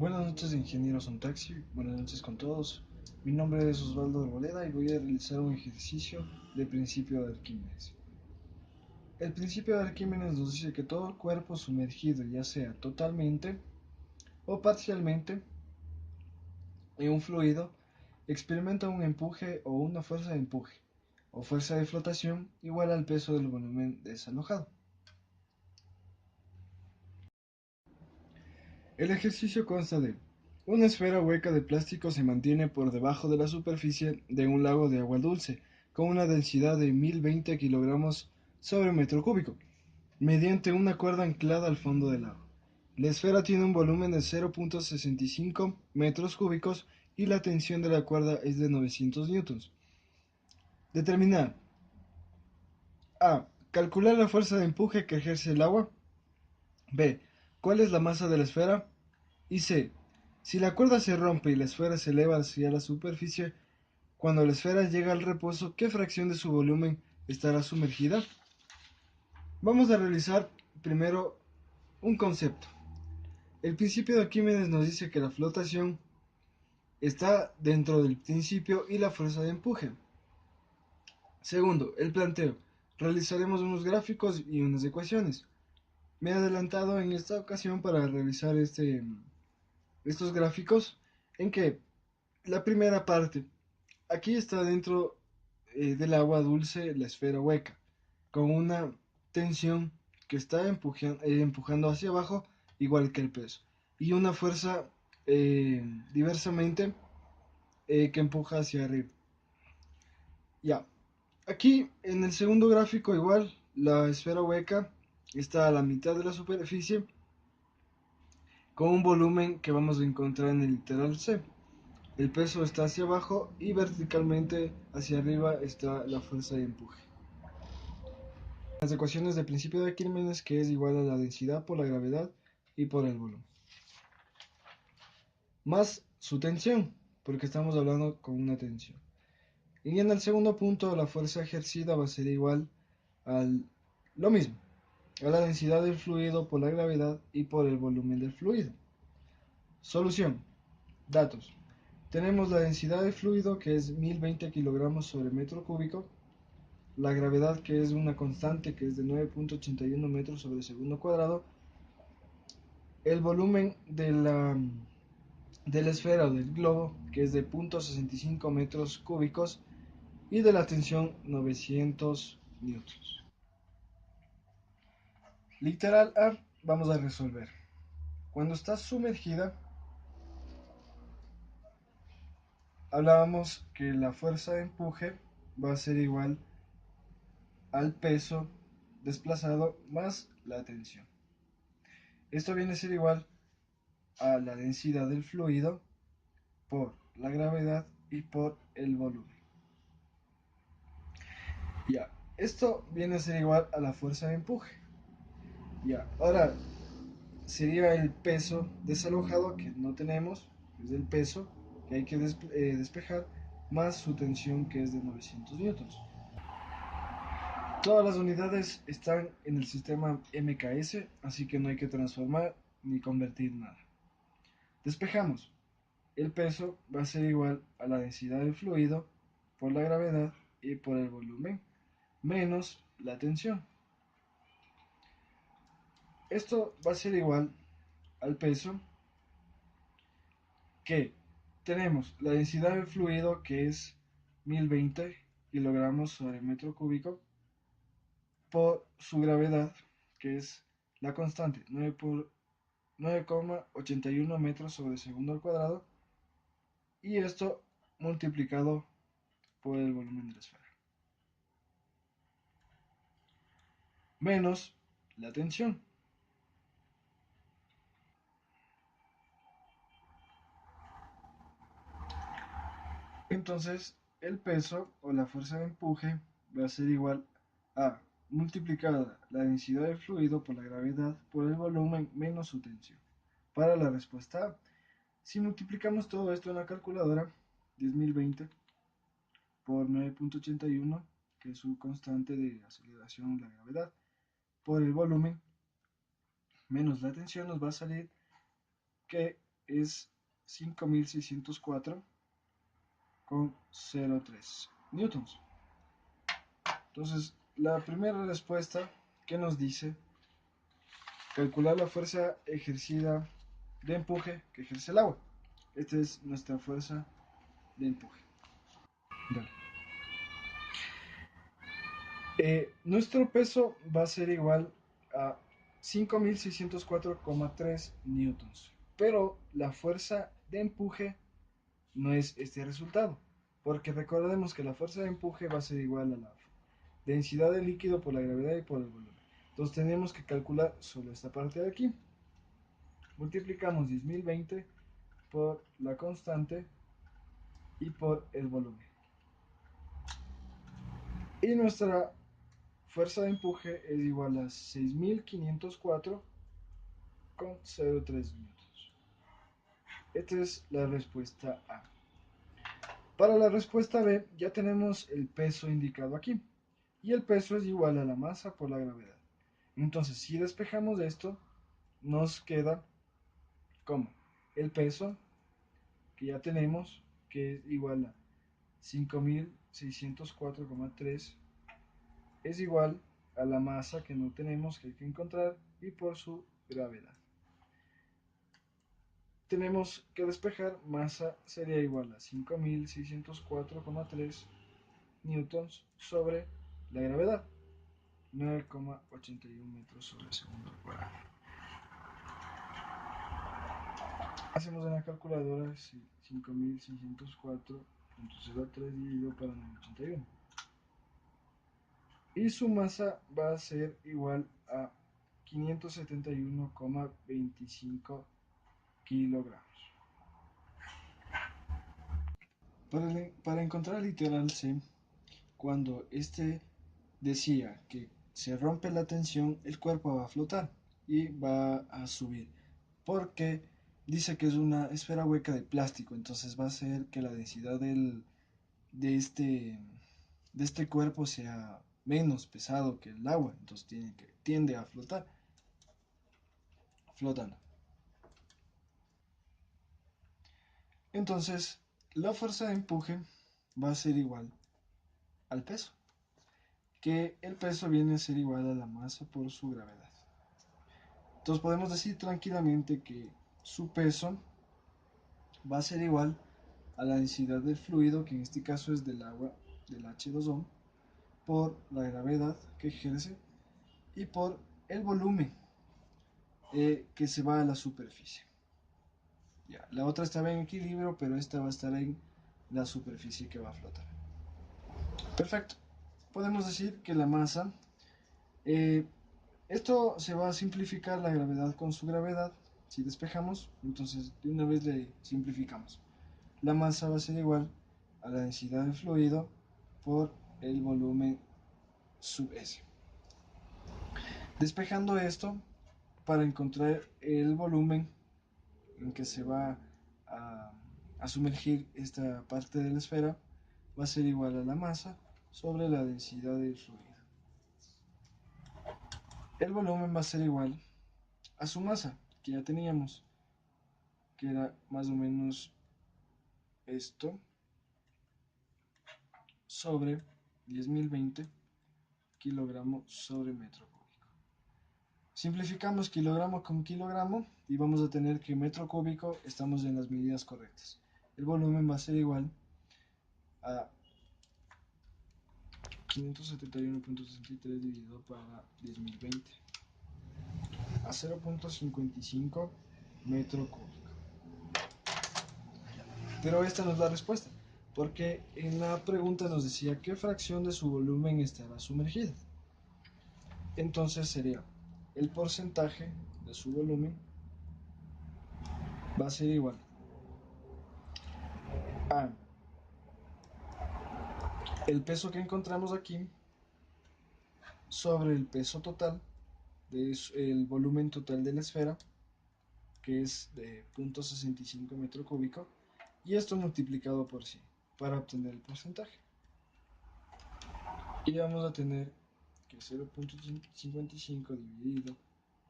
Buenas noches, ingenieros en taxi. Buenas noches con todos. Mi nombre es Osvaldo Arboleda y voy a realizar un ejercicio de principio de Arquímedes. El principio de Arquímedes nos dice que todo el cuerpo sumergido, ya sea totalmente o parcialmente en un fluido, experimenta un empuje o una fuerza de empuje o fuerza de flotación igual al peso del volumen desalojado. El ejercicio consta de: una esfera hueca de plástico se mantiene por debajo de la superficie de un lago de agua dulce con una densidad de 1020 kilogramos sobre metro cúbico, mediante una cuerda anclada al fondo del lago. La esfera tiene un volumen de 0.65 metros cúbicos y la tensión de la cuerda es de 900 newtons. Determinar: A. Calcular la fuerza de empuje que ejerce el agua. B. ¿Cuál es la masa de la esfera? Y C. Si la cuerda se rompe y la esfera se eleva hacia la superficie, cuando la esfera llega al reposo, ¿qué fracción de su volumen estará sumergida? Vamos a realizar primero un concepto. El principio de Arquímedes nos dice que la flotación está dentro del principio y la fuerza de empuje. Segundo, el planteo. Realizaremos unos gráficos y unas ecuaciones. Me he adelantado en esta ocasión para realizar estos gráficos en que la primera parte, aquí está dentro del agua dulce la esfera hueca, con una tensión que está empujando hacia abajo, igual que el peso, y una fuerza diversamente que empuja hacia arriba. Ya, aquí en el segundo gráfico igual, la esfera hueca está a la mitad de la superficie, con un volumen que vamos a encontrar en el literal C. El peso está hacia abajo y verticalmente hacia arriba está la fuerza de empuje. Las ecuaciones del principio de Arquímedes, que es igual a la densidad por la gravedad y por el volumen, más su tensión, porque estamos hablando con una tensión. Y en el segundo punto, la fuerza ejercida va a ser igual a lo mismo, a la densidad del fluido por la gravedad y por el volumen del fluido. Solución. Datos. Tenemos la densidad del fluido, que es 1020 kilogramos sobre metro cúbico, la gravedad, que es una constante, que es de 9.81 metros sobre segundo cuadrado, el volumen de la esfera o del globo, que es de 0.65 metros cúbicos, y de la tensión 900 newtons. Literal A, vamos a resolver. Cuando está sumergida, hablábamos que la fuerza de empuje va a ser igual al peso desplazado más la tensión. Esto viene a ser igual a la densidad del fluido por la gravedad y por el volumen. Ya, esto viene a ser igual a la fuerza de empuje. Ya, ahora sería el peso desalojado que no tenemos, es el peso que hay que despejar, más su tensión, que es de 900 newtons. Todas las unidades están en el sistema MKS, así que no hay que transformar ni convertir nada. Despejamos. El peso va a ser igual a la densidad del fluido por la gravedad y por el volumen menos la tensión. Esto va a ser igual al peso, que tenemos la densidad del fluido, que es 1020 kilogramos sobre metro cúbico, por su gravedad, que es la constante 9,81 metros sobre segundo al cuadrado, y esto multiplicado por el volumen de la esfera, menos la tensión. Entonces, el peso o la fuerza de empuje va a ser igual a multiplicada la densidad del fluido por la gravedad por el volumen menos su tensión. Para la respuesta A, si multiplicamos todo esto en la calculadora, 10.020 por 9.81, que es su constante de aceleración, la gravedad, por el volumen menos la tensión, nos va a salir que es 5604,03 newtons. Entonces, la primera respuesta que nos dice calcular la fuerza ejercida de empuje que ejerce el agua. Esta es nuestra fuerza de empuje. Dale. Nuestro peso va a ser igual a 5604,3 newtons. Pero la fuerza de empuje no es este resultado. Porque recordemos que la fuerza de empuje va a ser igual a la densidad del líquido por la gravedad y por el volumen. Entonces tenemos que calcular solo esta parte de aquí. Multiplicamos 10.020 por la constante y por el volumen. Y nuestra fuerza de empuje es igual a 6.504,03 newtons. Esta es la respuesta A. Para la respuesta B ya tenemos el peso indicado aquí. Y el peso es igual a la masa por la gravedad. Entonces, si despejamos esto, nos queda como el peso que ya tenemos, que es igual a 5.604,3, es igual a la masa que no tenemos, que hay que encontrar, y por su gravedad. Tenemos que despejar, masa sería igual a 5.604,3 newtons sobre la gravedad, 9,81 metros sobre segundo cuadrado. Hacemos en la calculadora 5.604,03 dividido para 981. Y su masa va a ser igual a 571,25 kilogramos. Para encontrar el literal C, cuando este decía que se rompe la tensión, el cuerpo va a flotar y va a subir. Porque dice que es una esfera hueca de plástico, entonces va a hacer que la densidad de este cuerpo sea menos pesado que el agua, entonces tiende a flotar, flotando. Entonces, la fuerza de empuje va a ser igual al peso, que el peso viene a ser igual a la masa por su gravedad. Entonces podemos decir tranquilamente que su peso va a ser igual a la densidad del fluido, que en este caso es del agua, del H2O, por la gravedad que ejerce y por el volumen que se va a la superficie. Ya, la otra estaba en equilibrio, pero esta va a estar en la superficie que va a flotar. Perfecto. Podemos decir que la masa, esto se va a simplificar la gravedad con su gravedad. Si despejamos, entonces de una vez le simplificamos. La masa va a ser igual a la densidad del fluido por el volumen sub S. Despejando esto, para encontrar el volumen en que se va a sumergir esta parte de la esfera, va a ser igual a la masa sobre la densidad del fluido. El volumen va a ser igual a su masa, que ya teníamos, que era más o menos esto, sobre 10.020 kilogramos sobre metro cúbico. Simplificamos kilogramo con kilogramo y vamos a tener que metro cúbico estamos en las medidas correctas. El volumen va a ser igual a 571,63 dividido para 10.020 a 0,55 metro cúbico. Pero esta no es la respuesta, porque en la pregunta nos decía qué fracción de su volumen estará sumergida. Entonces sería el porcentaje de su volumen va a ser igual a el peso que encontramos aquí sobre el peso total del volumen total de la esfera, que es de 0,65 metro cúbico, y esto multiplicado por 100 para obtener el porcentaje. Y vamos a tener que 0,55 dividido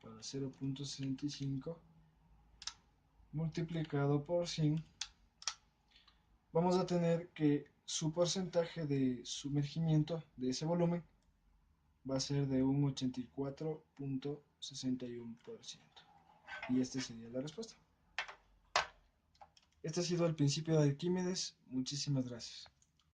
para 0,65 multiplicado por 100, vamos a tener que su porcentaje de sumergimiento de ese volumen va a ser de un 84,61%. Y esta sería la respuesta. Este ha sido el principio de Arquímedes. Muchísimas gracias.